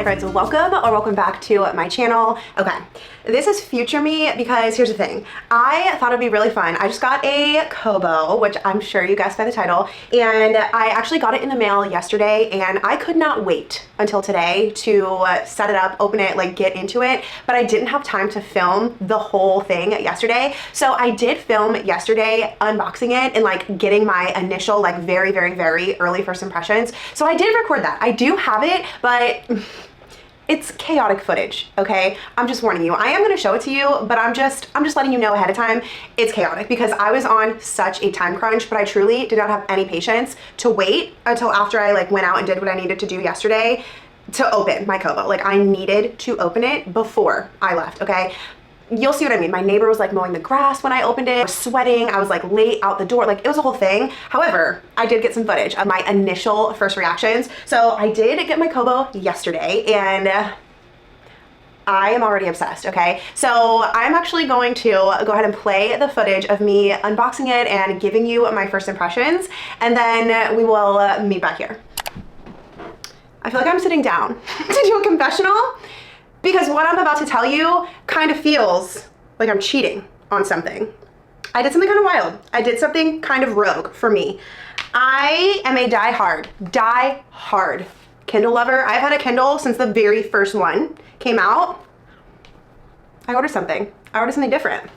Hey friends, welcome back to my channel. Okay, this is future me because here's the thing. I thought it'd be really fun. I just got a Kobo, which I'm sure you guessed by the title, and I actually got it in the mail yesterday, and I could not wait until today to set it up, open it, like get into it, but I didn't have time to film the whole thing yesterday. So I did film yesterday unboxing it and like getting my initial like very early first impressions. So I did record that. I do have it, but it's chaotic footage, okay? I'm just warning you. I am gonna show it to you, but I'm just letting you know ahead of time, it's chaotic because I was on such a time crunch, but I truly did not have any patience to wait until after I like went out and did what I needed to do yesterday to open my Kobo. Like I needed to open it before I left, okay? You'll see what I mean. My neighbor was like mowing the grass when I opened it. I was sweating. I was like late out the door. Like it was a whole thing. However, I did get some footage of my initial first reactions. So I did get my Kobo yesterday and I am already obsessed, okay? So I'm actually going to go ahead and play the footage of me unboxing it and giving you my first impressions. And then we will meet back here. I feel like I'm sitting down to do a confessional, because what I'm about to tell you kind of feels like I'm cheating on something. I did something kind of wild. I did something kind of rogue for me. I am a die-hard Kindle lover. I've had a Kindle since the very first one came out. I ordered something. I ordered something different.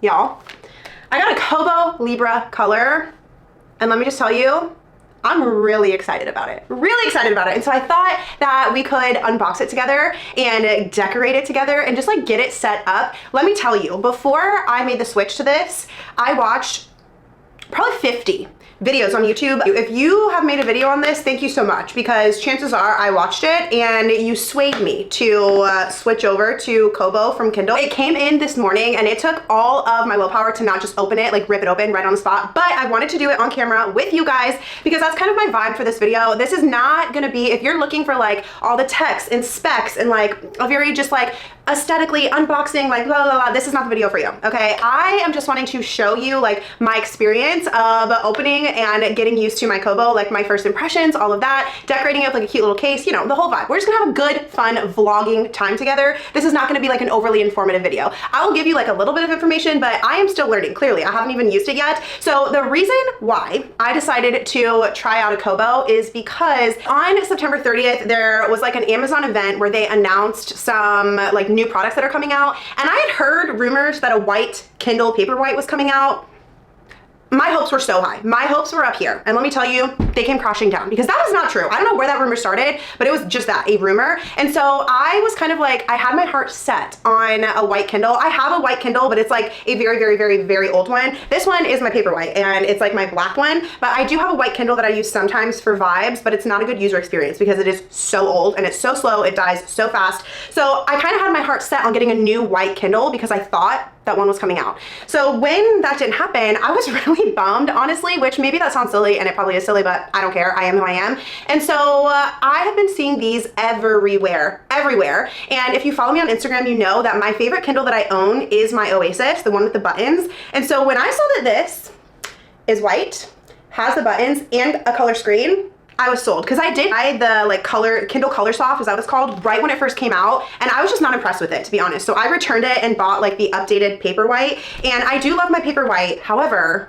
Y'all, I got a Kobo Libra color, and let me just tell you, I'm really excited about it. Really excited about it. And so I thought that we could unbox it together and decorate it together and just like get it set up. Let me tell you, before I made the switch to this, I watched probably 50 videos on YouTube. If you have made a video on this, thank you so much, because chances are I watched it and you swayed me to switch over to Kobo from Kindle. It came in this morning and it took all of my willpower to not just open it, like rip it open right on the spot, but I wanted to do it on camera with you guys because that's kind of my vibe for this video. This is not gonna be, if you're looking for like all the text and specs and like a very just like aesthetically unboxing, like blah, blah, blah, this is not the video for you, okay? I am just wanting to show you like my experience of opening and getting used to my Kobo, like my first impressions, all of that, decorating it with like a cute little case, you know, the whole vibe. We're just gonna have a good, fun vlogging time together. This is not gonna be like an overly informative video. I will give you like a little bit of information, but I am still learning, clearly. I haven't even used it yet. So the reason why I decided to try out a Kobo is because on September 30th, there was like an Amazon event where they announced some like new products that are coming out. And I had heard rumors that a white Kindle Paperwhite was coming out. My hopes were so high. My hopes were up here. And let me tell you, they came crashing down because that was not true. I don't know where that rumor started, but it was just that, a rumor. And so I was kind of like, I had my heart set on a white Kindle. I have a white Kindle, but it's like a very old one. This one is my Paperwhite and it's like my black one, but I do have a white Kindle that I use sometimes for vibes, but it's not a good user experience because it is so old and it's so slow, it dies so fast. So I kind of had my heart set on getting a new white Kindle because I thought that one was coming out. So when that didn't happen, I was really bummed, honestly, which maybe that sounds silly and it probably is silly, but I don't care. I am who I am. And so I have been seeing these everywhere. And if you follow me on Instagram, you know that my favorite Kindle that I own is my Oasis, the one with the buttons. And so when I saw that this is white, has the buttons and a color screen, I was sold, because I did buy the like Kindle Color Soft, is that what it's called, right when it first came out, and I was just not impressed with it, to be honest. So I returned it and bought like the updated Paperwhite, and I do love my Paperwhite. However,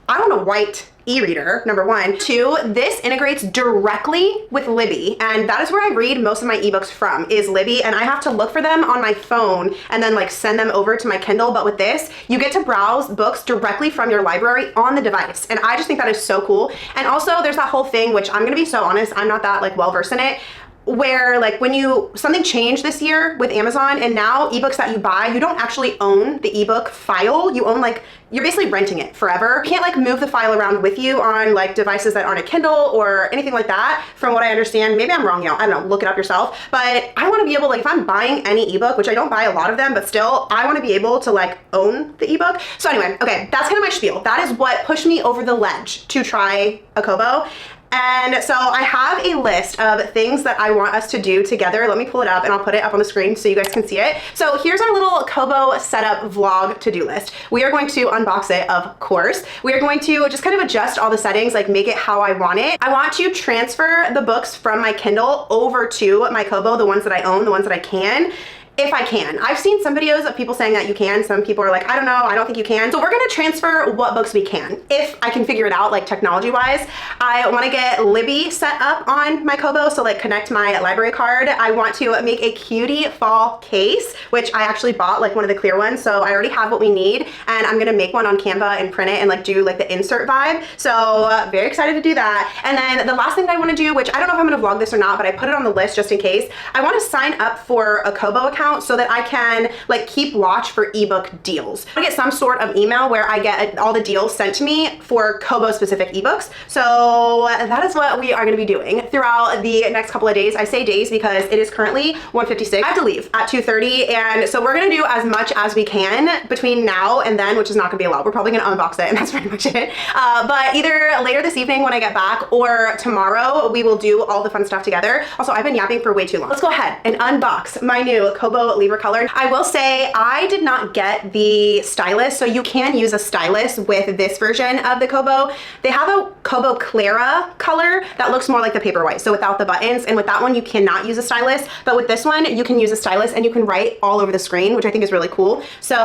I want a white e-reader, number one. Two, this integrates directly with Libby, and that is where I read most of my ebooks from, is Libby, and I have to look for them on my phone and then like send them over to my Kindle. But with this, you get to browse books directly from your library on the device, and I just think that is so cool. And also there's that whole thing, which I'm gonna be so honest, I'm not that like well versed in it, where like when something changed this year with Amazon, and now ebooks that you buy, you don't actually own the ebook file. You own like, you're basically renting it forever. You can't like move the file around with you on like devices that aren't a Kindle or anything like that, from what I understand. Maybe I'm wrong, y'all, I don't know, look it up yourself. But I wanna be able, like if I'm buying any ebook, which I don't buy a lot of them, but still, I wanna be able to like own the ebook. So anyway, okay, that's kind of my spiel. That is what pushed me over the ledge to try a Kobo. And so I have a list of things that I want us to do together. Let me pull it up and I'll put it up on the screen so you guys can see it. So here's our little Kobo setup vlog to-do list. We are going to unbox it, of course. We are going to just kind of adjust all the settings, like make it how I want it. I want to transfer the books from my Kindle over to my Kobo, the ones that I own, the ones that I can. If I can. I've seen some videos of people saying that you can. Some people are like, I don't know, I don't think you can. So we're gonna transfer what books we can. If I can figure it out, like technology-wise. I wanna get Libby set up on my Kobo, so like connect my library card. I want to make a cutie fall case, which I actually bought like one of the clear ones, so I already have what we need, and I'm gonna make one on Canva and print it and like do like the insert vibe. So very excited to do that. And then the last thing that I wanna do, which I don't know if I'm gonna vlog this or not, but I put it on the list just in case. I wanna sign up for a Kobo account so that I can like keep watch for ebook deals. I get some sort of email where I get all the deals sent to me for Kobo specific ebooks. So that is what we are gonna be doing throughout the next couple of days. I say days because it is currently 1:56. I have to leave at 2:30, and so we're gonna do as much as we can between now and then, which is not gonna be a lot. We're probably gonna unbox it and that's pretty much it. But either later this evening when I get back or tomorrow, we will do all the fun stuff together. Also, I've been yapping for way too long. Let's go ahead and unbox my new Kobo Libra color. I will say I did not get the stylus, so you can use a stylus with this version of the Kobo. They have a Kobo Clara color that looks more like the Paperwhite, so without the buttons, and with that one you cannot use a stylus, but with this one you can use a stylus and you can write all over the screen, which I think is really cool. So,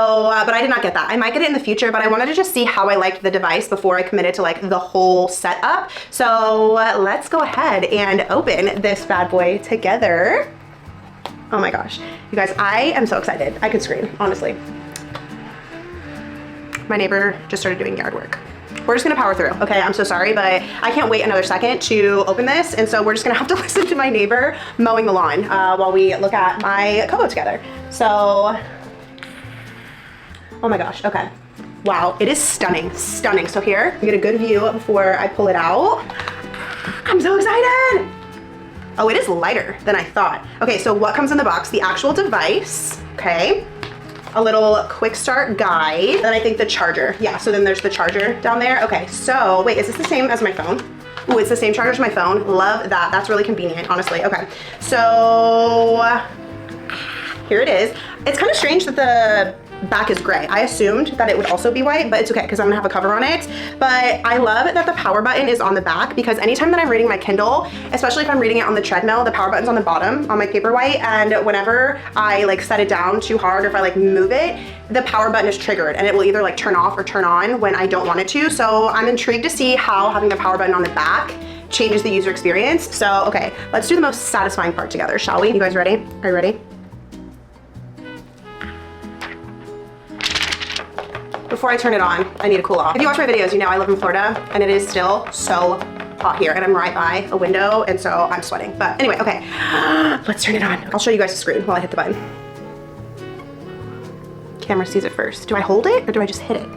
but I did not get that. I might get it in the future, but I wanted to just see how I liked the device before I committed to like the whole setup. So let's go ahead and open this bad boy together. Oh my gosh. You guys, I am so excited. I could scream, honestly. My neighbor just started doing yard work. We're just gonna power through. Okay, I'm so sorry, but I can't wait another second to open this, and so we're just gonna have to listen to my neighbor mowing the lawn while we look at my Kobo together. So, oh my gosh, okay. Wow, it is stunning, stunning. So here, we get a good view before I pull it out. I'm so excited. Oh, it is lighter than I thought. Okay, so what comes in the box? The actual device, okay. A little quick start guide. Then I think the charger. Yeah, so then there's the charger down there. Okay, so wait, is this the same as my phone? Ooh, it's the same charger as my phone. Love that, that's really convenient, honestly. Okay, so here it is. It's kind of strange that the back is gray. I assumed that it would also be white, but it's okay because I'm gonna have a cover on it. But I love that the power button is on the back, because anytime that I'm reading my Kindle, especially if I'm reading it on the treadmill, the power button's on the bottom on my Paperwhite, and whenever I like set it down too hard or if I like move it, the power button is triggered and it will either like turn off or turn on when I don't want it to. So I'm intrigued to see how having the power button on the back changes the user experience. So okay, let's do the most satisfying part together, shall we? You guys ready? Are you ready? Before I turn it on, I need to cool off. If you watch my videos, you know I live in Florida and it is still so hot here, and I'm right by a window, and so I'm sweating. But anyway, okay, let's turn it on. I'll show you guys the screen while I hit the button. Camera sees it first. Do I hold it or do I just hit it?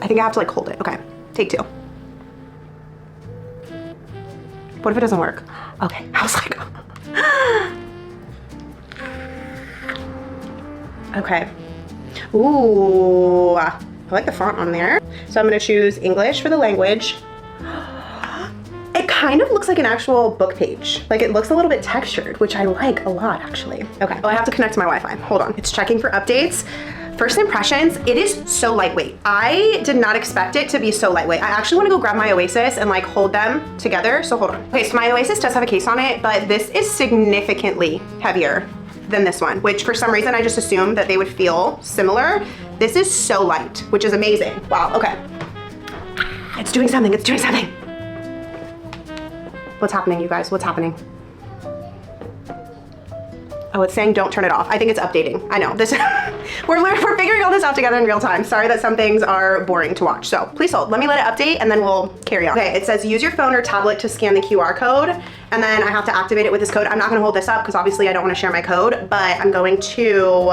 I think I have to like hold it. Okay, take two. What if it doesn't work? Okay, I was like, okay. Ooh. I like the font on there. So I'm gonna choose English for the language. It kind of looks like an actual book page. Like it looks a little bit textured, which I like a lot actually. Okay, oh, I have to connect to my Wi-Fi. Hold on, it's checking for updates. First impressions, it is so lightweight. I did not expect it to be so lightweight. I actually wanna go grab my Oasis and like hold them together, so hold on. Okay, so my Oasis does have a case on it, but this is significantly heavier than this one, which for some reason I just assumed that they would feel similar. This is so light, which is amazing. Wow, okay. It's doing something, it's doing something. What's happening, you guys? What's happening? Oh, it's saying don't turn it off. I think it's updating. I know, this we're figuring all this out together in real time. Sorry that some things are boring to watch. So please hold, let me let it update and then we'll carry on. Okay, it says use your phone or tablet to scan the QR code, and then I have to activate it with this code. I'm not gonna hold this up because obviously I don't wanna share my code, but I'm going to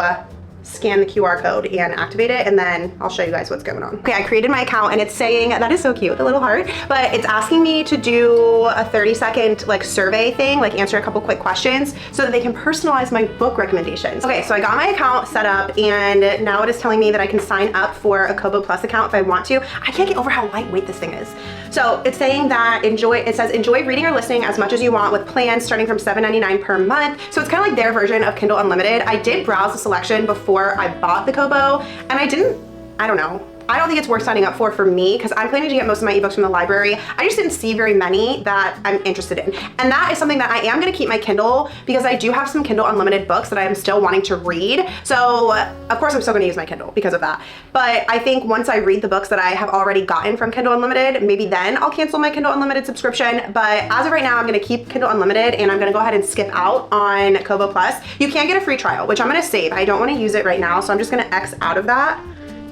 scan the QR code and activate it, and then I'll show you guys what's going on. Okay, I created my account and it's saying, that is so cute, the little heart, but it's asking me to do a 30-second like survey thing, like answer a couple quick questions so that they can personalize my book recommendations. Okay, so I got my account set up and now it is telling me that I can sign up for a Kobo Plus account if I want to. I can't get over how lightweight this thing is. So it's saying that it says enjoy reading or listening as much as you want with plans starting from $7.99 per month. So it's kind of like their version of Kindle Unlimited. I did browse the selection before I bought the Kobo, and I don't know. I don't think it's worth signing up for me, because I'm planning to get most of my ebooks from the library. I just didn't see very many that I'm interested in. And that is something that I am gonna keep my Kindle, because I do have some Kindle Unlimited books that I am still wanting to read. So of course I'm still gonna use my Kindle because of that. But I think once I read the books that I have already gotten from Kindle Unlimited, maybe then I'll cancel my Kindle Unlimited subscription. But as of right now, I'm gonna keep Kindle Unlimited, and I'm gonna go ahead and skip out on Kobo Plus. You can get a free trial, which I'm gonna save. I don't wanna use it right now, so I'm just gonna X out of that.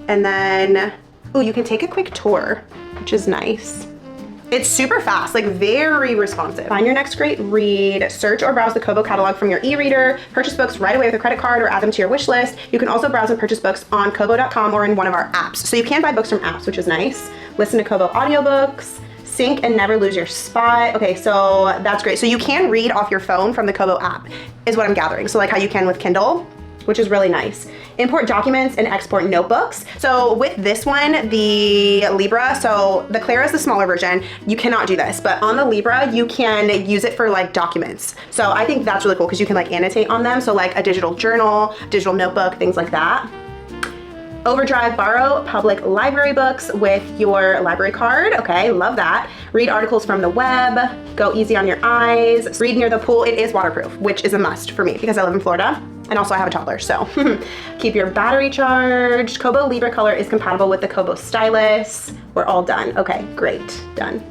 And then, oh, you can take a quick tour, which is nice. It's super fast, like very responsive. Find your next great read, search or browse the Kobo catalog from your e-reader, purchase books right away with a credit card or add them to your wish list. You can also browse and purchase books on kobo.com or in one of our apps. So you can buy books from apps, which is nice. Listen to Kobo audiobooks, sync and never lose your spot. Okay, so that's great. So you can read off your phone from the Kobo app, is what I'm gathering. So like how you can with Kindle, which is really nice. Import documents and export notebooks. So with this one, the Libra, so the Clara is the smaller version, you cannot do this, but on the Libra, you can use it for like documents. So I think that's really cool, because you can like annotate on them. So like a digital journal, digital notebook, things like that. Overdrive, borrow public library books with your library card. Okay, love that. Read articles from the web, go easy on your eyes, read near the pool. It is waterproof, which is a must for me because I live in Florida. And also I have a toddler, so keep your battery charged. Kobo Libra color is compatible with the Kobo stylus. We're all done. Okay, great, done.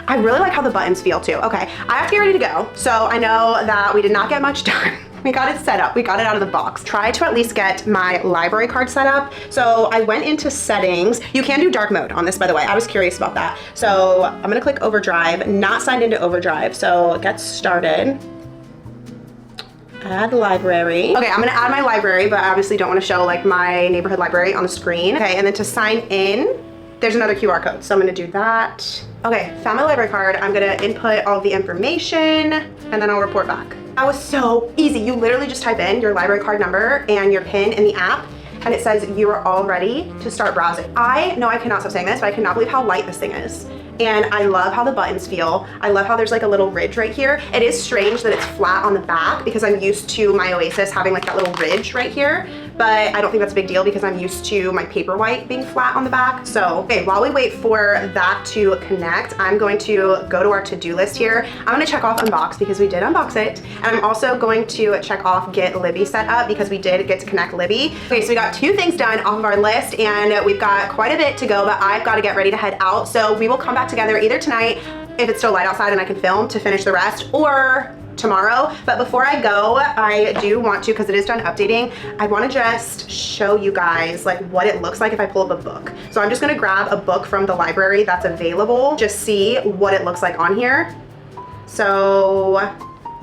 I really like how the buttons feel too. Okay, I have to get ready to go. So I know that we did not get much done. We got it set up, we got it out of the box. Try to at least get my library card set up. So I went into settings. You can do dark mode on this, by the way. I was curious about that. So I'm gonna click overdrive, not signed into overdrive. So get started. Add library. Okay, I'm gonna add my library, but I obviously don't wanna show like my neighborhood library on the screen. Okay, and then to sign in, there's another QR code. So I'm gonna do that. Okay, found my library card. I'm gonna input all the information and then I'll report back. That was so easy. You literally just type in your library card number and your PIN in the app, and it says you are all ready to start browsing. I know I cannot stop saying this, but I cannot believe how light this thing is. And I love how the buttons feel. I love how there's like a little ridge right here. It is strange that it's flat on the back because I'm used to my Oasis having like that little ridge right here, but I don't think that's a big deal because I'm used to my Paperwhite being flat on the back. So, okay, while we wait for that to connect, I'm going to go to our to-do list here. I'm gonna check off unbox because we did unbox it. And I'm also going to check off get Libby set up because we did get to connect Libby. Okay, so we got 2 things done off of our list and we've got quite a bit to go, but I've got to get ready to head out. So we will come back together either tonight if it's still light outside and I can film to finish the rest, or tomorrow. But before I go, I do want to, because it is done updating, I want to just show you guys like what it looks like if I pull up a book. So I'm just going to grab a book from the library that's available, just see what it looks like on here. So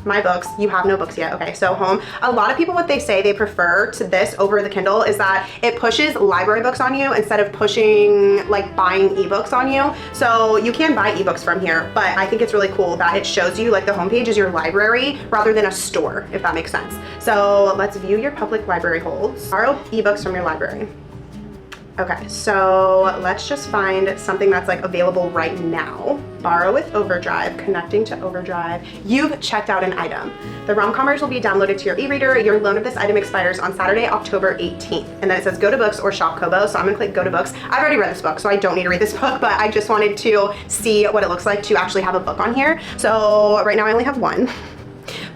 my books, you have no books yet. Okay, so home. A lot of people, what they say they prefer to this over the Kindle is that it pushes library books on you instead of pushing like buying ebooks on you. So you can buy ebooks from here, but I think it's really cool that it shows you like the homepage is your library rather than a store, if that makes sense. So let's view your public library holds. Borrow ebooks from your library. Okay, so let's just find something that's like available right now. Borrow with Overdrive, connecting to Overdrive. You've checked out an item. The rom-commers will be downloaded to your e-reader. Your loan of this item expires on Saturday, October 18th. And then it says go to books or shop Kobo. So I'm gonna click go to books. I've already read this book, so I don't need to read this book, but I just wanted to see what it looks like to actually have a book on here. So right now I only have one,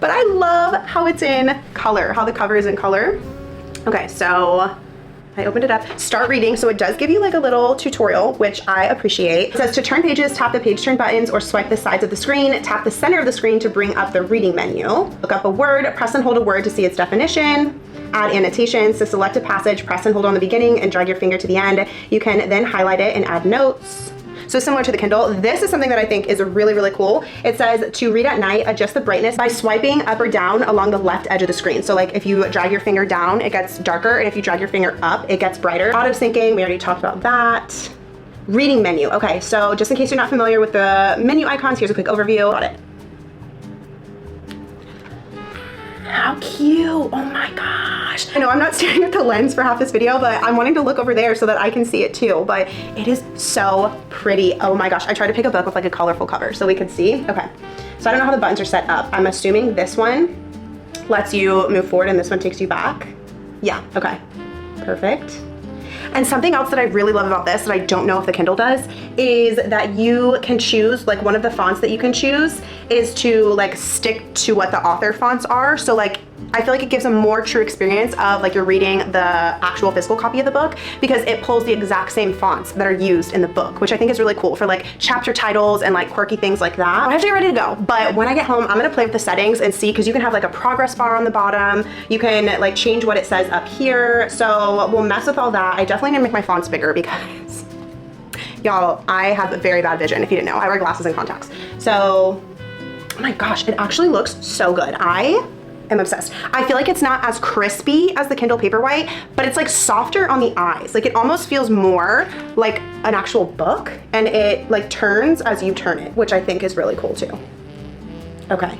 but I love how it's in color, how the cover is in color. Okay, so I opened it up, start reading. So it does give you like a little tutorial, which I appreciate. It says to turn pages, tap the page turn buttons or swipe the sides of the screen, tap the center of the screen to bring up the reading menu. Look up a word, press and hold a word to see its definition. Add annotations. To select a passage, press and hold on the beginning and drag your finger to the end. You can then highlight it and add notes. So similar to the Kindle, this is something that I think is really, really cool. It says to read at night, adjust the brightness by swiping up or down along the left edge of the screen. So like if you drag your finger down, it gets darker, and if you drag your finger up, it gets brighter. Auto syncing, we already talked about that. Reading menu. Okay, so just in case you're not familiar with the menu icons, here's a quick overview. Got it. How cute. Oh my gosh. I know I'm not staring at the lens for half this video, but I'm wanting to look over there so that I can see it too. But it is so pretty. Oh my gosh. I tried to pick a book with like a colorful cover so we could see. Okay. So I don't know how the buttons are set up. I'm assuming this one lets you move forward and this one takes you back. Yeah. Okay. Perfect. And something else that I really love about this that I don't know if the Kindle does is that you can choose, like one of the fonts that you can choose is to like stick to what the author fonts are. So like, I feel like it gives a more true experience of like you're reading the actual physical copy of the book because it pulls the exact same fonts that are used in the book, which I think is really cool for like chapter titles and like quirky things like that. I have to get ready to go, but when I get home, I'm gonna play with the settings and see, because you can have like a progress bar on the bottom. You can like change what it says up here. So we'll mess with all that. I definitely need to make my fonts bigger because y'all, I have very bad vision. If you didn't know, I wear glasses and contacts. So, oh my gosh, it actually looks so good. I'm obsessed. I feel like it's not as crispy as the Kindle Paperwhite, but it's like softer on the eyes. Like it almost feels more like an actual book, and it like turns as you turn it, which I think is really cool too. Okay.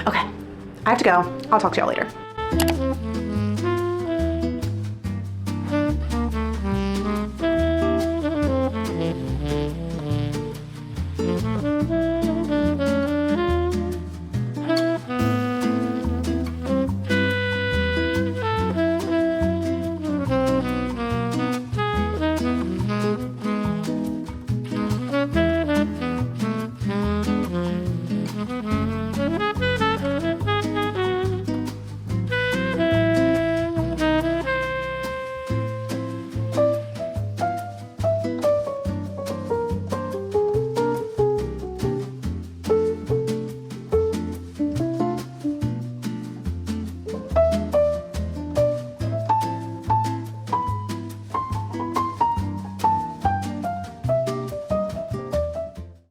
Okay, I have to go. I'll talk to y'all later.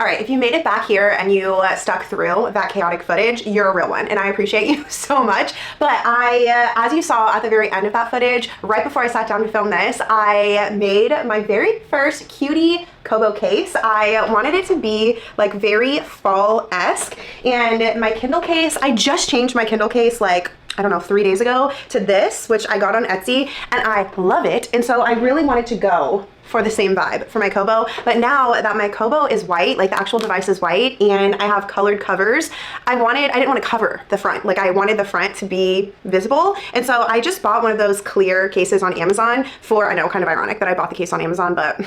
All right, if you made it back here and you stuck through that chaotic footage, you're a real one, and I appreciate you so much. But as you saw at the very end of that footage, right before I sat down to film this, I made my very first cutie Kobo case. I wanted it to be like very fall-esque, and my Kindle case, I just changed my Kindle case like, I don't know, 3 days ago to this, which I got on Etsy, and I love it. And so I really wanted to go for the same vibe for my Kobo. But now that my Kobo is white, like the actual device is white, and I have colored covers, I didn't want to cover the front. Like I wanted the front to be visible. And so I just bought one of those clear cases on Amazon for, I know, kind of ironic that I bought the case on Amazon, but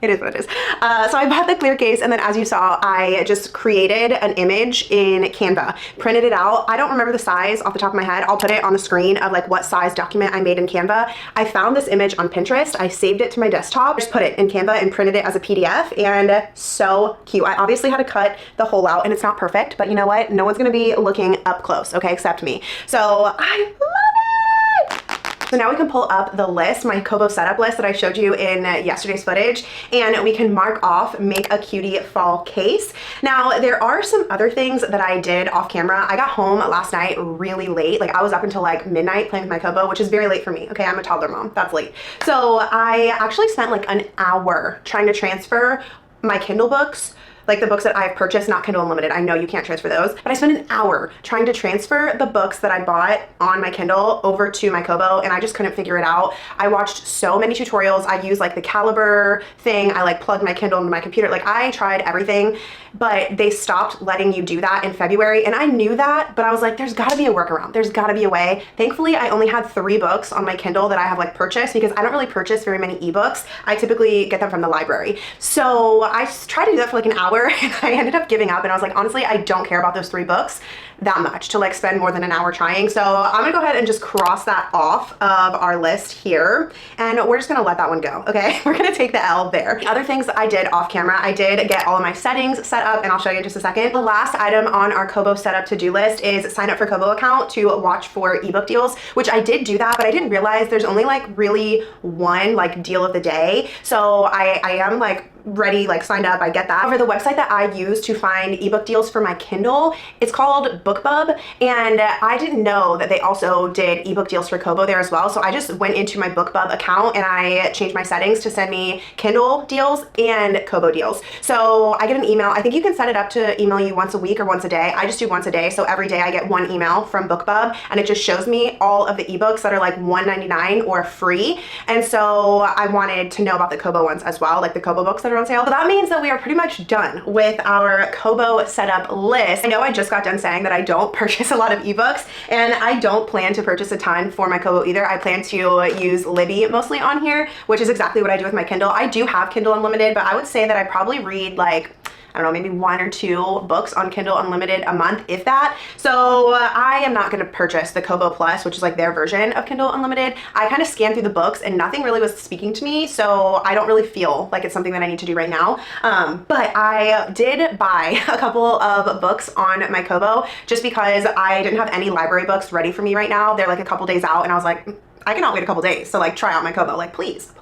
it is what it is. So I bought the clear case, and then as you saw, I just created an image in Canva, printed it out. I don't remember the size off the top of my head. I'll put it on the screen of like what size document I made in Canva. I found this image on Pinterest. I saved it to my desktop, just put it in Canva and printed it as a PDF, and so cute. I obviously had to cut the hole out, and it's not perfect, but you know what? No one's gonna be looking up close, okay, except me. So I love it. So now we can pull up the list, my Kobo setup list that I showed you in yesterday's footage, and we can mark off, make a cutie fall case. Now, there are some other things that I did off camera. I got home last night really late. Like I was up until like midnight playing with my Kobo, which is very late for me. Okay, I'm a toddler mom, that's late. So I actually spent like an hour trying to transfer my Kindle books, like the books that I've purchased, not Kindle Unlimited. I know you can't transfer those, but I spent an hour trying to transfer the books that I bought on my Kindle over to my Kobo, and I just couldn't figure it out. I watched so many tutorials. I used like the caliber thing. I like plugged my Kindle into my computer. Like I tried everything, but they stopped letting you do that in February. And I knew that, but I was like, there's gotta be a workaround. There's gotta be a way. Thankfully, I only had 3 books on my Kindle that I have like purchased, because I don't really purchase very many ebooks. I typically get them from the library. So I tried to do that for like an hour, and I ended up giving up, and I was like, honestly, I don't care about those 3 books that much to like spend more than an hour trying. So I'm gonna go ahead and just cross that off of our list here, and we're just gonna let that one go, okay? We're gonna take the L there. The other things that I did off camera, I did get all of my settings set up, and I'll show you in just a second. The last item on our Kobo setup to-do list is sign up for Kobo account to watch for ebook deals, which I did do that, but I didn't realize there's only like really one like deal of the day. So I am like ready, like signed up, I get that. However, the website that I use to find ebook deals for my Kindle, it's called BookBub, and I didn't know that they also did ebook deals for Kobo there as well. So I just went into my BookBub account and I changed my settings to send me Kindle deals and Kobo deals. So I get an email. I think you can set it up to email you once a week or once a day. I just do once a day. So every day I get one email from BookBub and it just shows me all of the ebooks that are like $1.99 or free. And so I wanted to know about the Kobo ones as well, like the Kobo books that are on sale. So that means that we are pretty much done with our Kobo setup list. I know I just got done saying that I don't purchase a lot of ebooks, and I don't plan to purchase a ton for my Kobo either. I plan to use Libby mostly on here, which is exactly what I do with my Kindle. I do have Kindle Unlimited, but I would say that I probably read like, I don't know, maybe 1 or 2 books on Kindle Unlimited a month, if that. So I am not going to purchase the Kobo Plus, which is like their version of Kindle Unlimited. I kind of scanned through the books and nothing really was speaking to me, so I don't really feel like it's something that I need to do right now. But I did buy a couple of books on my Kobo just because I didn't have any library books ready for me right now. They're like a couple days out and I was like, I cannot wait a couple days to like try out my Kobo, like please.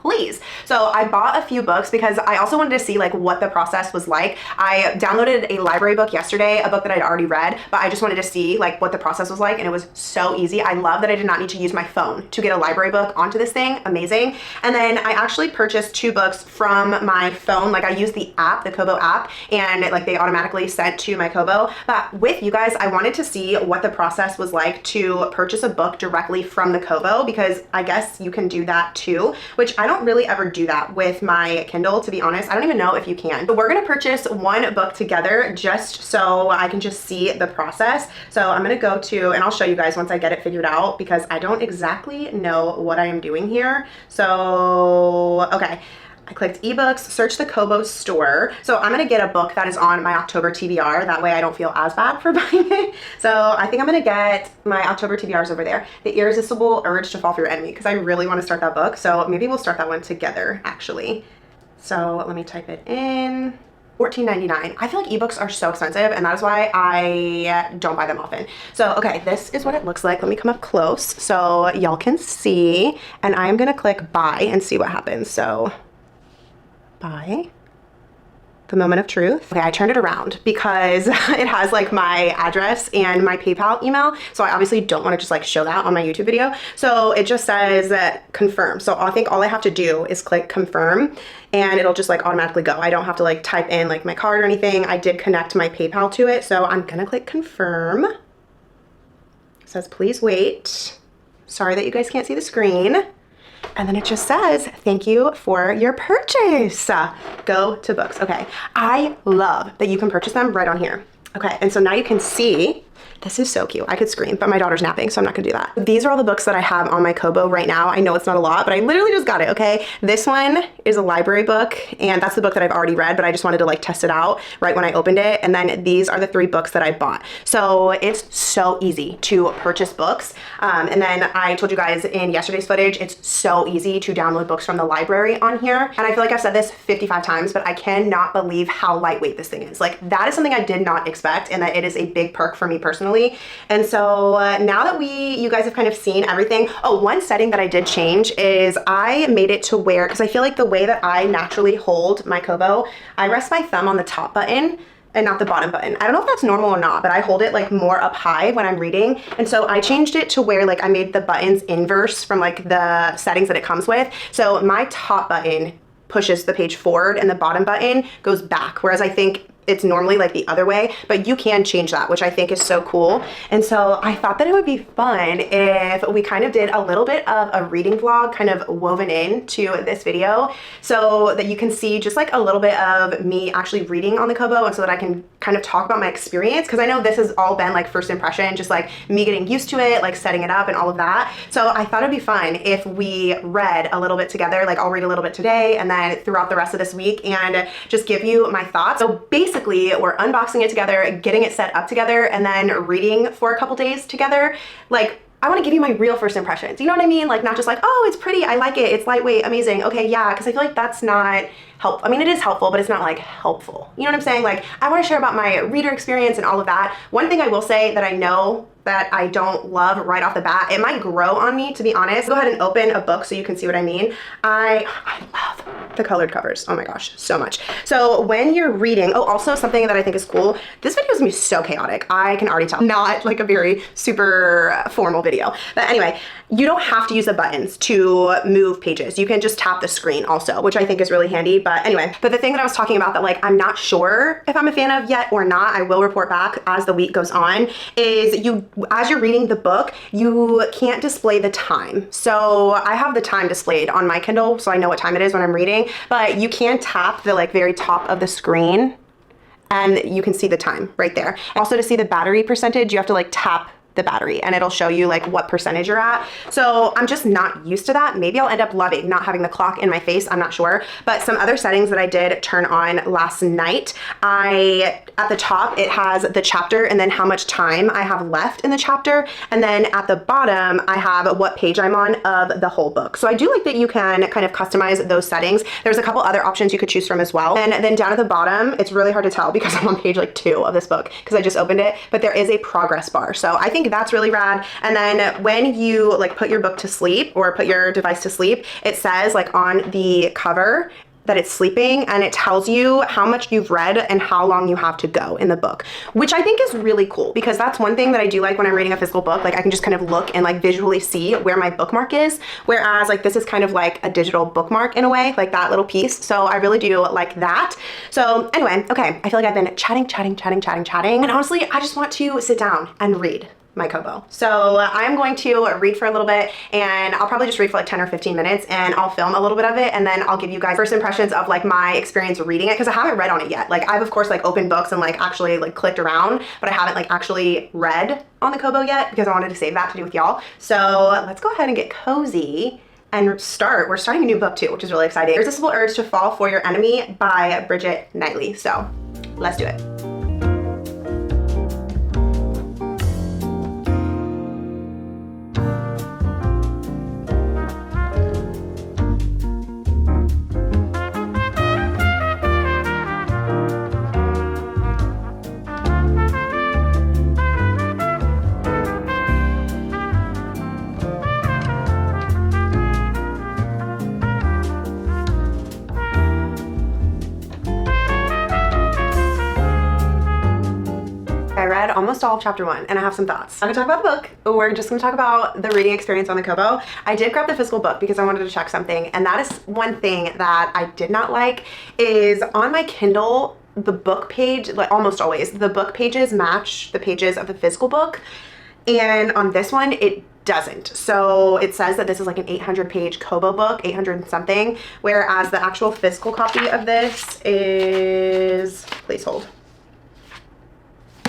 So I bought a few books because I also wanted to see like what the process was like. I downloaded a library book yesterday, a book that I'd already read, but I just wanted to see like what the process was like, and it was so easy. I love that I did not need to use my phone to get a library book onto this thing, amazing. And then I actually purchased 2 books from my phone. Like I used the app, the Kobo app, and like they automatically sent to my Kobo. But with you guys, I wanted to see what the process was like to purchase a book directly from the Kobo, because I guess you can do that too, which I don't really ever do that with my Kindle, to be honest. I don't even know if you can. But we're gonna purchase one book together just so I can just see the process. So I'm gonna go to, and I'll show you guys once I get it figured out, because I don't exactly know what I am doing here. So, okay. I clicked ebooks, search the Kobo store. So I'm gonna get a book that is on my October TBR. That way I don't feel as bad for buying it. So I think I'm gonna get my October TBRs over there. The Irresistible Urge to Fall for Your Enemy, because I really wanna start that book. So maybe we'll start that one together, actually. So let me type it in. $14.99. I feel like ebooks are so expensive, and that is why I don't buy them often. So, okay, this is what it looks like. Let me come up close so y'all can see. And I am gonna click buy and see what happens. So, buy. The moment of truth. Okay, I turned it around because it has like my address and my PayPal email. So I obviously don't want to just like show that on my YouTube video. So it just says confirm. So I think all I have to do is click confirm and it'll just like automatically go. I don't have to like type in like my card or anything. I did connect my PayPal to it. So I'm gonna click confirm. It says please wait. Sorry that you guys can't see the screen. And then it just says, thank you for your purchase. Go to books. Okay, I love that you can purchase them right on here. Okay, and so now you can see, this is so cute. I could scream, but my daughter's napping, so I'm not gonna do that. These are all the books that I have on my Kobo right now. I know it's not a lot, but I literally just got it, okay? This one is a library book, and that's the book that I've already read, but I just wanted to like test it out right when I opened it. And then these are the 3 books that I bought. So it's so easy to purchase books. And then I told you guys in yesterday's footage, it's so easy to download books from the library on here. And I feel like I've said this 55 times, but I cannot believe how lightweight this thing is. Like that is something I did not expect, and that it is a big perk for me personally. And so now that you guys have kind of seen everything. Oh, one setting that I did change is I made it to where, because I feel like the way that I naturally hold my Kobo, I rest my thumb on the top button and not the bottom button. I don't know if that's normal or not, but I hold it like more up high when I'm reading. And so I changed it to where like I made the buttons inverse from like the settings that it comes with. So my top button pushes the page forward and the bottom button goes back. Whereas I think it's normally like the other way, but you can change that, which I think is so cool. And so I thought that it would be fun if we kind of did a little bit of a reading vlog kind of woven into this video so that you can see just like a little bit of me actually reading on the Kobo, and so that I can kind of talk about my experience, because I know this has all been like first impression, just like me getting used to it, like setting it up and all of that. So I thought it'd be fun if we read a little bit together. Like I'll read a little bit today and then throughout the rest of this week and just give you my thoughts. So basically we're unboxing it together, getting it set up together, and then reading for a couple days together. Like I want to give you my real first impressions. You know what I mean? Like not just like, oh, it's pretty, I like it, it's lightweight, amazing. Okay, yeah, because I feel like that's not helpful. I mean, it is helpful, but it's not like helpful. You know what I'm saying? Like I want to share about my reader experience and all of that. One thing I will say that I know that I don't love right off the bat. It might grow on me, to be honest. Go ahead and open a book so you can see what I mean. I love the colored covers. Oh my gosh, so much. So when you're reading, oh, also something that I think is cool, this video is gonna be so chaotic. I can already tell. Not like a very super formal video. But anyway, you don't have to use the buttons to move pages. You can just tap the screen also, which I think is really handy. But anyway, but the thing that I was talking about that like I'm not sure if I'm a fan of yet or not, I will report back as the week goes on, is as you're reading the book, you can't display the time. So I have the time displayed on my Kindle, so I know what time it is when I'm reading, but you can tap the like very top of the screen and you can see the time right there. Also, to see the battery percentage, you have to like tap the battery and it'll show you like what percentage you're at. So I'm just not used to that. Maybe I'll end up loving not having the clock in my face, I'm not sure. But some other settings that I did turn on last night, at the top, it has the chapter and then how much time I have left in the chapter. And then at the bottom, I have what page I'm on of the whole book. So I do like that you can kind of customize those settings. There's a couple other options you could choose from as well. And then down at the bottom, it's really hard to tell because I'm on page like 2 of this book because I just opened it, but there is a progress bar. So I think that's really rad. And then when you like put your book to sleep or put your device to sleep, it says like on the cover that it's sleeping and it tells you how much you've read and how long you have to go in the book, which I think is really cool because that's one thing that I do like when I'm reading a physical book. Like I can just kind of look and like visually see where my bookmark is. Whereas like this is kind of like a digital bookmark in a way, like that little piece. So I really do like that. So anyway, okay, I feel like I've been chatting. And honestly, I just want to sit down and read my Kobo. So I'm going to read for a little bit and I'll probably just read for like 10 or 15 minutes and I'll film a little bit of it and then I'll give you guys first impressions of like my experience reading it because I haven't read on it yet. Like I've of course like opened books and like actually like clicked around, but I haven't like actually read on the Kobo yet because I wanted to save that to do with y'all. So let's go ahead and get cozy and start. We're starting a new book too, which is really exciting. Irresistible Urge to Fall for Your Enemy by Bridget Knightley. So let's do it. Almost all of chapter 1 and I have some thoughts. I'm gonna talk about the book. We're just gonna talk about the reading experience on the Kobo. I did grab the physical book because I wanted to check something, and that is one thing that I did not like is on my Kindle, the book page, like almost always, the book pages match the pages of the physical book, and on this one it doesn't. So it says that this is like an 800 page Kobo book, 800 and something, whereas the actual physical copy of this is, please hold,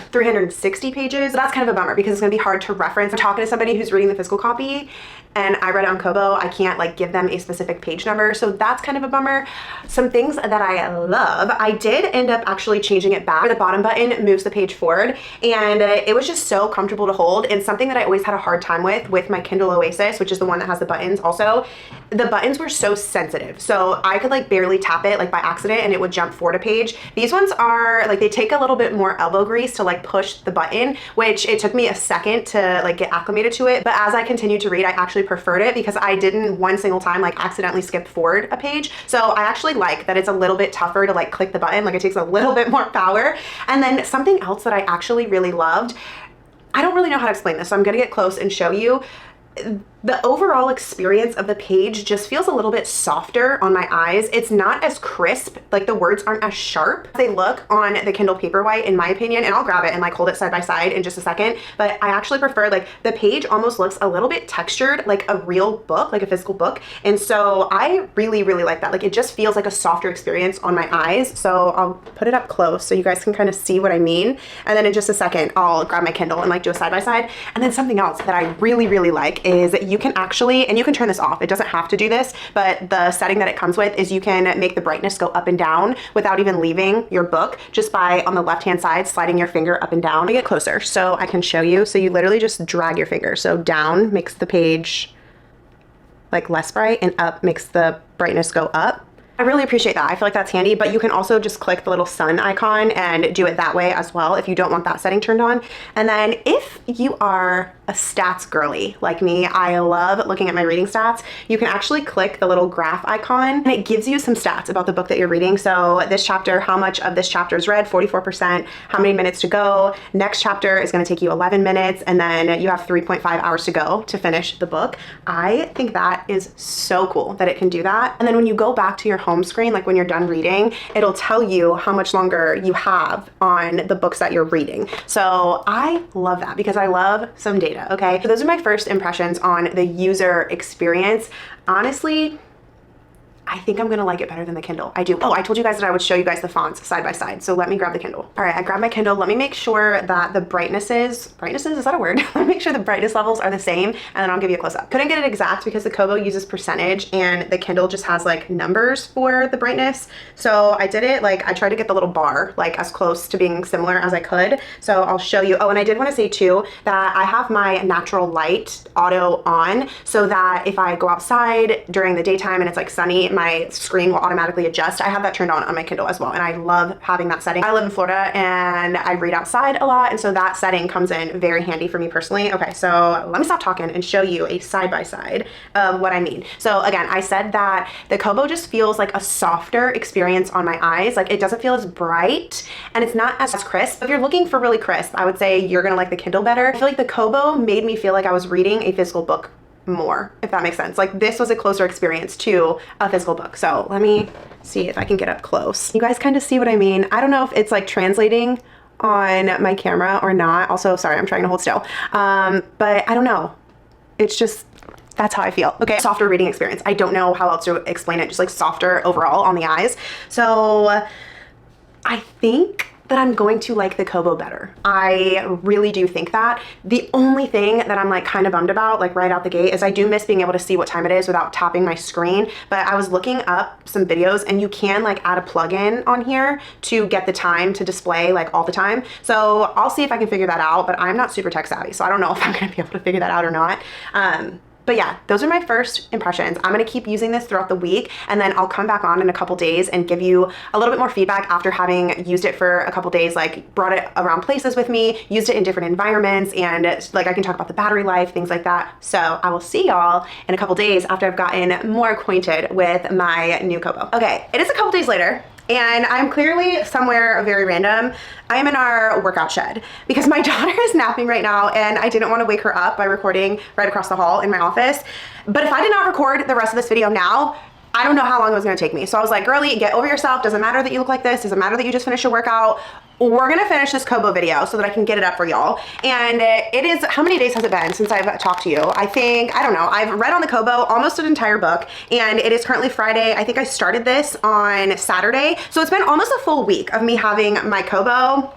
360 pages. That's kind of a bummer because it's gonna be hard to reference. I'm talking to somebody who's reading the physical copy and I read it on Kobo. I can't like give them a specific page number. So that's kind of a bummer. Some things that I love, I did end up actually changing it back. The bottom button moves the page forward and it was just so comfortable to hold, and something that I always had a hard time with my Kindle Oasis, which is the one that has the buttons also. The buttons were so sensitive. So I could like barely tap it like by accident and it would jump forward a page. These ones are like, they take a little bit more elbow grease to like push the button, which it took me a second to like get acclimated to it. But as I continued to read, I actually preferred it because I didn't one single time like accidentally skip forward a page. So I actually like that it's a little bit tougher to like click the button, like it takes a little bit more power. And then something else that I actually really loved, I don't really know how to explain this, so I'm gonna get close and show you. The overall experience of the page just feels a little bit softer on my eyes. It's not as crisp, like the words aren't as sharp as they look on the Kindle Paperwhite in my opinion, and I'll grab it and like hold it side by side in just a second, but I actually prefer like the page almost looks a little bit textured like a real book, like a physical book, and so I really like that. Like it just feels like a softer experience on my eyes. So I'll put it up close so you guys can kind of see what I mean, and then in just a second I'll grab my Kindle and like do a side by side. And then something else that I really like is you can actually, and you can turn this off, it doesn't have to do this, but the setting that it comes with is you can make the brightness go up and down without even leaving your book, just by on the left hand side sliding your finger up and down. Let me get closer so I can show you. So you literally just drag your finger. So down makes the page like less bright and up makes the brightness go up. I really appreciate that. I feel like that's handy, but you can also just click the little sun icon and do it that way as well if you don't want that setting turned on. And then if you are a stats girly like me, I love looking at my reading stats. You can actually click the little graph icon and it gives you some stats about the book that you're reading. So this chapter, how much of this chapter is read, 44%, how many minutes to go. Next chapter is going to take you 11 minutes and then you have 3.5 hours to go to finish the book. I think that is so cool that it can do that. And then when you go back to your home screen, like when you're done reading, it'll tell you how much longer you have on the books that you're reading. So I love that because I love some data. Okay, so those are my first impressions on the user experience. Honestly, I think I'm gonna like it better than the Kindle. I do. Oh, I told you guys that I would show you guys the fonts side by side. So let me grab the Kindle. All right, I grabbed my Kindle. Let me make sure that the brightnesses, is that a word? Let me make sure the brightness levels are the same and then I'll give you a close up. Couldn't get it exact because the Kobo uses percentage and the Kindle just has like numbers for the brightness. So I did it, like I tried to get the little bar like as close to being similar as I could. So I'll show you. Oh, and I did wanna say too that I have my natural light auto on so that if I go outside during the daytime and it's like sunny, my screen will automatically adjust. I have that turned on my Kindle as well, and I love having that setting. I live in Florida and I read outside a lot, and so that setting comes in very handy for me personally. Okay, so let me stop talking and show you a side-by-side of what I mean. So again, I said that the Kobo just feels like a softer experience on my eyes. Like it doesn't feel as bright and it's not as crisp. If you're looking for really crisp, I would say you're gonna like the Kindle better. I feel like the Kobo made me feel like I was reading a physical book more, if that makes sense. Like this was a closer experience to a physical book. So let me see if I can get up close. You guys kind of see what I mean. I don't know if it's like translating on my camera or not. Also, sorry, I'm trying to hold still. But I don't know. It's just, that's how I feel. Okay, softer reading experience. I don't know how else to explain it. Just like softer overall on the eyes. So I think that I'm going to like the Kobo better. I really do think that. The only thing that I'm like kind of bummed about, like right out the gate, is I do miss being able to see what time it is without tapping my screen. But I was looking up some videos and you can like add a plugin on here to get the time to display like all the time. So I'll see if I can figure that out, but I'm not super tech savvy, so I don't know if I'm gonna be able to figure that out or not. But yeah, those are my first impressions. I'm gonna keep using this throughout the week and then I'll come back on in a couple days and give you a little bit more feedback after having used it for a couple days, like brought it around places with me, used it in different environments, and like I can talk about the battery life, things like that. So I will see y'all in a couple days after I've gotten more acquainted with my new Kobo. Okay, it is a couple days later. And I'm clearly somewhere very random. I am in our workout shed because my daughter is napping right now and I didn't want to wake her up by recording right across the hall in my office. But if I did not record the rest of this video now, I don't know how long it was gonna take me. So I was like, girlie, get over yourself. Doesn't matter that you look like this. Doesn't matter that you just finished your workout. We're gonna finish this Kobo video so that I can get it up for y'all. And it is, how many days has it been since I've talked to you? I think, I don't know, I've read on the Kobo almost an entire book and it is currently Friday. I think I started this on Saturday. So it's been almost a full week of me having my Kobo.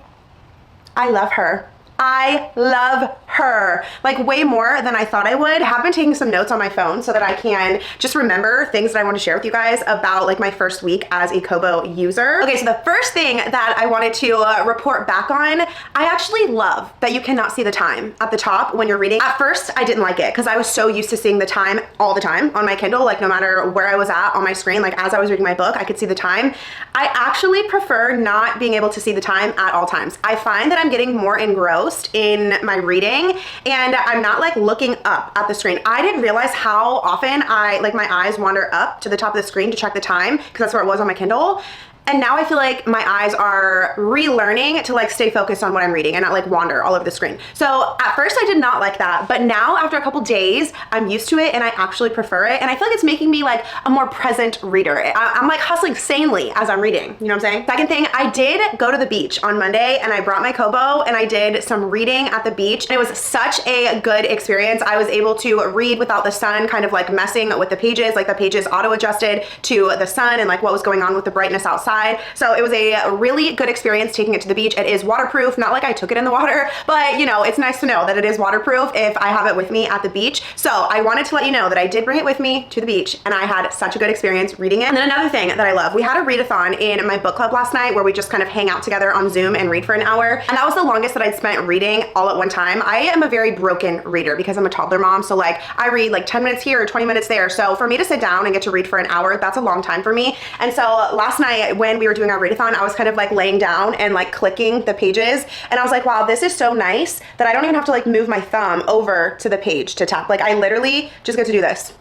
I love her. I love her, like way more than I thought I would. Have been taking some notes on my phone so that I can just remember things that I want to share with you guys about like my first week as a Kobo user. Okay, so the first thing that I wanted to report back on, I actually love that you cannot see the time at the top when you're reading. At first, I didn't like it because I was so used to seeing the time all the time on my Kindle, like no matter where I was at on my screen, like as I was reading my book, I could see the time. I actually prefer not being able to see the time at all times. I find that I'm getting more engrossed in my reading and I'm not like looking up at the screen. I didn't realize how often my eyes wander up to the top of the screen to check the time because that's where it was on my Kindle. And now I feel like my eyes are relearning to like stay focused on what I'm reading and not like wander all over the screen. So at first I did not like that, but now after a couple days, I'm used to it and I actually prefer it. And I feel like it's making me like a more present reader. I'm like hustling sanely as I'm reading, you know what I'm saying? Second thing, I did go to the beach on Monday and I brought my Kobo and I did some reading at the beach. And it was such a good experience. I was able to read without the sun kind of like messing with the pages, like the pages auto adjusted to the sun and like what was going on with the brightness outside. outside. So it was a really good experience taking it to the beach. It is waterproof, not like I took it in the water, but you know, it's nice to know that it is waterproof if I have it with me at the beach. So I wanted to let you know that I did bring it with me to the beach and I had such a good experience reading it. And then another thing that I love, we had a readathon in my book club last night where we just kind of hang out together on Zoom and read for an hour. And that was the longest that I'd spent reading all at one time. I am a very broken reader because I'm a toddler mom. So like I read like 10 minutes here or 20 minutes there. So for me to sit down and get to read for an hour, that's a long time for me. And so last night when we were doing our readathon, I was kind of like laying down and like clicking the pages. And I was like, wow, this is so nice that I don't even have to like move my thumb over to the page to tap. Like I literally just get to do this.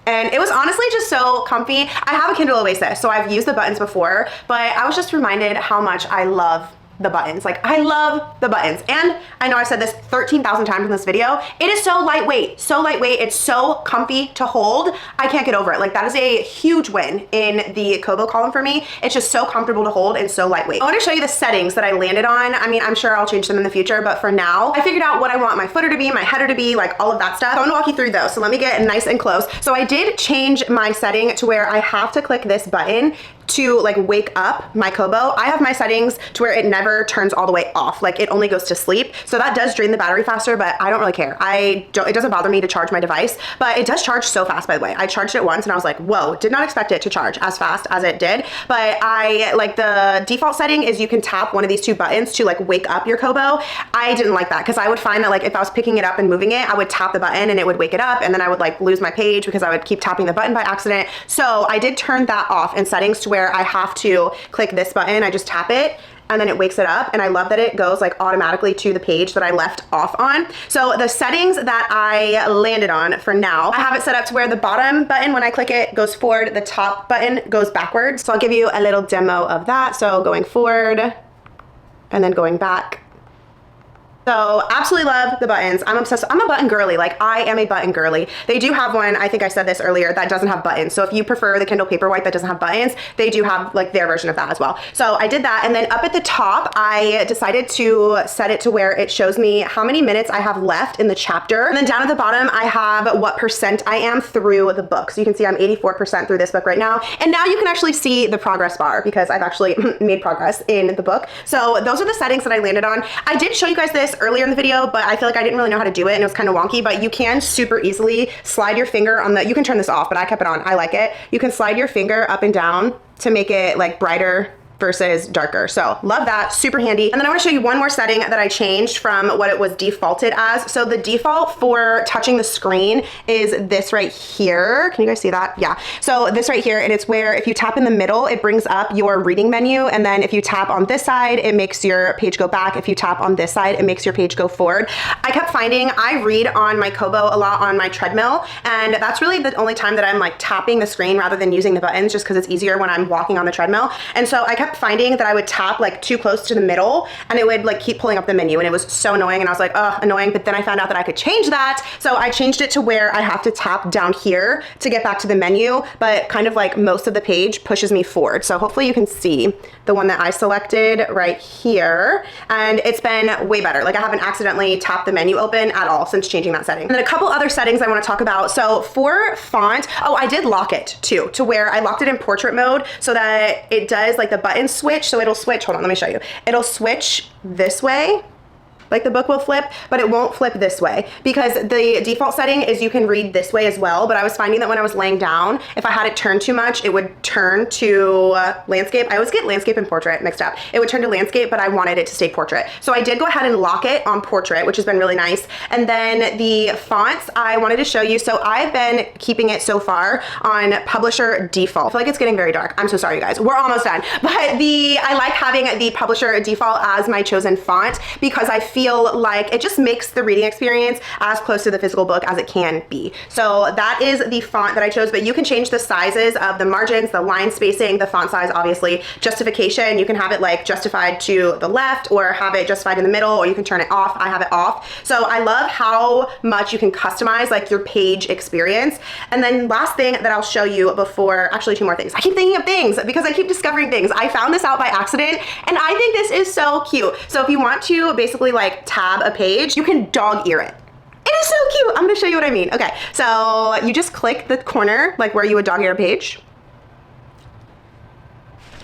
And it was honestly just so comfy. I have a Kindle Oasis, so I've used the buttons before, but I was just reminded how much I love the buttons. Like I love the buttons. And I know I've said this 13,000 times in this video. It is so lightweight, so lightweight. It's so comfy to hold. I can't get over it. Like that is a huge win in the Kobo column for me. It's just so comfortable to hold and so lightweight. I want to show you the settings that I landed on. I mean, I'm sure I'll change them in the future, but for now, I figured out what I want my footer to be, my header to be, like all of that stuff. So I'm gonna walk you through those. So let me get nice and close. So I did change my setting to where I have to click this button to like wake up my Kobo. I have my settings to where it never turns all the way off. Like it only goes to sleep. So that does drain the battery faster, but I don't really care. It doesn't bother me to charge my device, but it does charge so fast, by the way. I charged it once and I was like, whoa, did not expect it to charge as fast as it did. But I like the default setting is you can tap one of these two buttons to like wake up your Kobo. I didn't like that because I would find that like if I was picking it up and moving it, I would tap the button and it would wake it up and then I would like lose my page because I would keep tapping the button by accident. So I did turn that off in settings to where I have to click this button. I just tap it and then it wakes it up. And I love that it goes like automatically to the page that I left off on. So the settings that I landed on for now, I have it set up to where the bottom button, when I click it, goes forward, the top button goes backwards. So I'll give you a little demo of that. So going forward and then going back. So absolutely love the buttons. I'm obsessed. I'm a button girly. Like I am a button girly. They do have one, I think I said this earlier, that doesn't have buttons. So if you prefer the Kindle Paperwhite that doesn't have buttons, they do have like their version of that as well. So I did that. And then up at the top, I decided to set it to where it shows me how many minutes I have left in the chapter. And then down at the bottom, I have what percent I am through the book. So you can see I'm 84% through this book right now. And now you can actually see the progress bar because I've actually made progress in the book. So those are the settings that I landed on. I did show you guys this earlier in the video, but I feel like I didn't really know how to do it and it was kind of wonky, but you can super easily slide your finger on you can turn this off, but I kept it on. I like it. You can slide your finger up and down to make it like brighter versus darker. So love that, super handy. And then I want to show you one more setting that I changed from what it was defaulted as. So the default for touching the screen is this right here. Can you guys see that? Yeah. So this right here, and it's where if you tap in the middle, it brings up your reading menu. And then if you tap on this side, it makes your page go back. If you tap on this side, it makes your page go forward. I kept finding I read on my Kobo a lot on my treadmill. And that's really the only time that I'm like tapping the screen rather than using the buttons, just because it's easier when I'm walking on the treadmill. And so I kept finding that I would tap like too close to the middle and it would like keep pulling up the menu and it was so annoying and I was like, oh, annoying. But then I found out that I could change that. So I changed it to where I have to tap down here to get back to the menu, but kind of like most of the page pushes me forward. So hopefully you can see the one that I selected right here and it's been way better. Like I haven't accidentally tapped the menu open at all since changing that setting. And then a couple other settings I want to talk about. So for font, oh, I did lock it too, to where I locked it in portrait mode so that it does like the button switch. So it'll switch, hold on, let me show you. It'll switch this way, like the book will flip, but it won't flip this way because the default setting is you can read this way as well. But I was finding that when I was laying down, if I had it turned too much, it would turn to landscape. I always get landscape and portrait mixed up. It would turn to landscape, but I wanted it to stay portrait. So I did go ahead and lock it on portrait, which has been really nice. And then the fonts I wanted to show you. So I've been keeping it so far on publisher default. I feel like it's getting very dark. I'm so sorry, you guys. We're almost done. But I like having the publisher default as my chosen font because I feel like it just makes the reading experience as close to the physical book as it can be. So that is the font that I chose, but you can change the sizes of the margins, the line spacing, the font size, obviously. Justification, you can have it like justified to the left or have it justified in the middle, or you can turn it off. I have it off. So I love how much you can customize like your page experience. And then last thing that I'll show you before, actually two more things. I keep thinking of things because I keep discovering things. I found this out by accident and I think this is so cute. So if you want to basically like tab a page, you can dog ear it. It is so cute. I'm gonna show you what I mean. Okay, so you just click the corner, like where you would dog ear a page.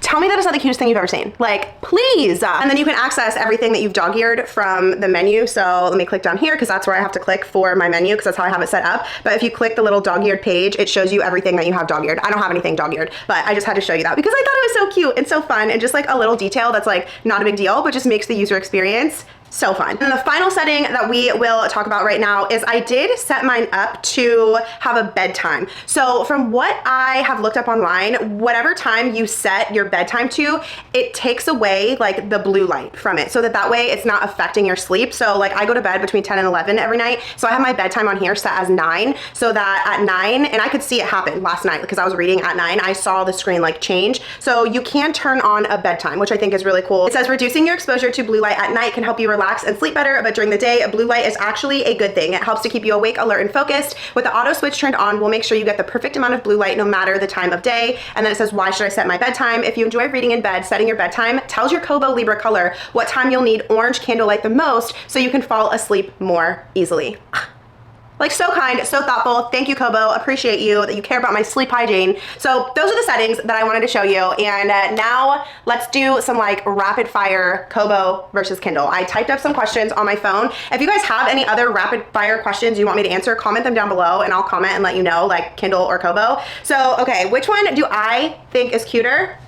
tell me that is not the cutest thing you've ever seen. Like, please. And then you can access everything that you've dog-eared from the menu. So let me click down here because that's where I have to click for my menu because that's how I have it set up. But if you click the little dog-eared page, it shows you everything that you have dog-eared. I don't have anything dog-eared, but I just had to show you that because I thought it was so cute and so fun and just like a little detail that's like not a big deal, but just makes the user experience so fun. And the final setting that we will talk about right now is I did set mine up to have a bedtime. So from what I have looked up online, whatever time you set your bedtime to, it takes away like the blue light from it so that way it's not affecting your sleep. So like I go to bed between 10 and 11 every night. So I have my bedtime on here set as 9 so that at 9, and I could see it happen last night because I was reading at 9, I saw the screen like change. So you can turn on a bedtime, which I think is really cool. It says reducing your exposure to blue light at night can help you relax and sleep better, but during the day, blue light is actually a good thing. It helps to keep you awake, alert, and focused. With the auto switch turned on, we'll make sure you get the perfect amount of blue light no matter the time of day. And then it says, why should I set my bedtime? If you enjoy reading in bed, setting your bedtime tells your Kobo Libra color what time you'll need orange candlelight the most so you can fall asleep more easily. Like so kind, so thoughtful. Thank you, Kobo. Appreciate you that you care about my sleep hygiene. So those are the settings that I wanted to show you. And now let's do some like rapid fire Kobo versus Kindle. I typed up some questions on my phone. If you guys have any other rapid fire questions you want me to answer, comment them down below and I'll comment and let you know, like Kindle or Kobo. So, okay, which one do I think is cuter?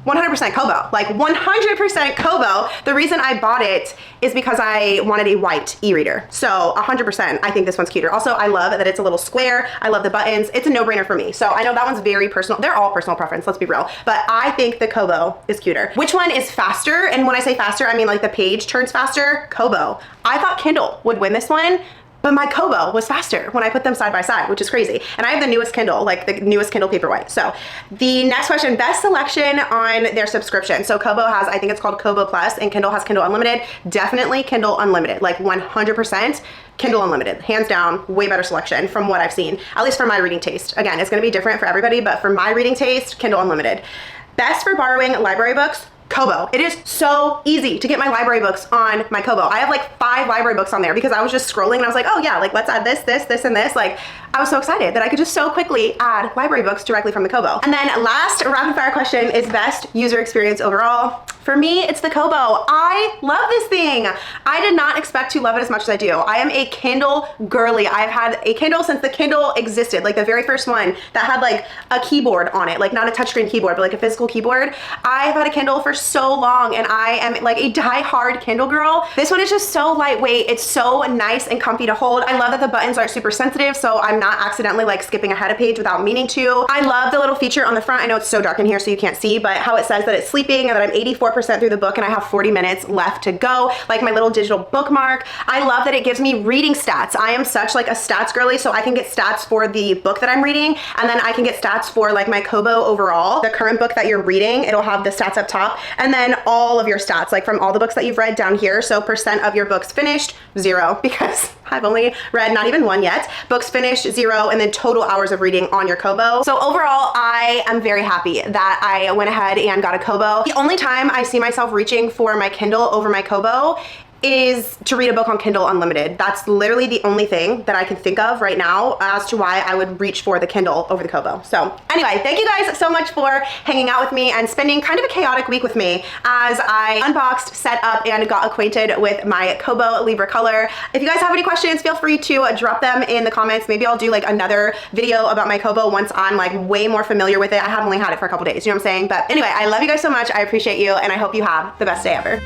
100% Kobo, like 100% Kobo. The reason I bought it is because I wanted a white e-reader. So 100%, I think this one's cuter. Also, I love that it's a little square. I love the buttons. It's a no-brainer for me. So I know that one's very personal. They're all personal preference, let's be real. But I think the Kobo is cuter. Which one is faster? And when I say faster, I mean like the page turns faster. Kobo. I thought Kindle would win this one, but my Kobo was faster when I put them side by side, which is crazy. And I have the newest Kindle, like the newest Kindle Paperwhite. So the next question, best selection on their subscription. So Kobo has, I think it's called Kobo Plus, and Kindle has Kindle Unlimited. Definitely Kindle Unlimited, like 100%. Kindle Unlimited, hands down, way better selection from what I've seen, at least for my reading taste. Again, it's gonna be different for everybody, but for my reading taste, Kindle Unlimited. Best for borrowing library books, Kobo. It is so easy to get my library books on my Kobo. I have like 5 library books on there because I was just scrolling and I was like, oh yeah, like let's add this, this, this, and this. Like I was so excited that I could just so quickly add library books directly from the Kobo. And then last rapid fire question is best user experience overall. For me, it's the Kobo. I love this thing. I did not expect to love it as much as I do. I am a Kindle girly. I've had a Kindle since the Kindle existed, like the very first one that had like a keyboard on it, like not a touchscreen keyboard, but like a physical keyboard. I've had a Kindle for so long and I am like a die-hard Kindle girl. This one is just so lightweight. It's so nice and comfy to hold. I love that the buttons aren't super sensitive, so I'm not accidentally like skipping ahead a page without meaning to. I love the little feature on the front. I know it's so dark in here so you can't see, but how it says that it's sleeping and that I'm 84% through the book and I have 40 minutes left to go, like my little digital bookmark. I love that it gives me reading stats. I am such like a stats girly, so I can get stats for the book that I'm reading, and then I can get stats for like my Kobo overall. The current book that you're reading, it'll have the stats up top, and then all of your stats, like from all the books that you've read down here. So percent of your books finished, 0, because I've only read not even 1 yet. Books finished, 0, and then total hours of reading on your Kobo. So overall, I am very happy that I went ahead and got a Kobo. The only time I see myself reaching for my Kindle over my Kobo is to read a book on Kindle Unlimited. That's literally the only thing that I can think of right now as to why I would reach for the Kindle over the Kobo. So anyway, thank you guys so much for hanging out with me and spending kind of a chaotic week with me as I unboxed, set up, and got acquainted with my Kobo Libra color. If you guys have any questions, feel free to drop them in the comments. Maybe I'll do like another video about my Kobo once I'm like way more familiar with it. I have only had it for a couple days, you know what I'm saying? But anyway, I love you guys so much. I appreciate you, and I hope you have the best day ever.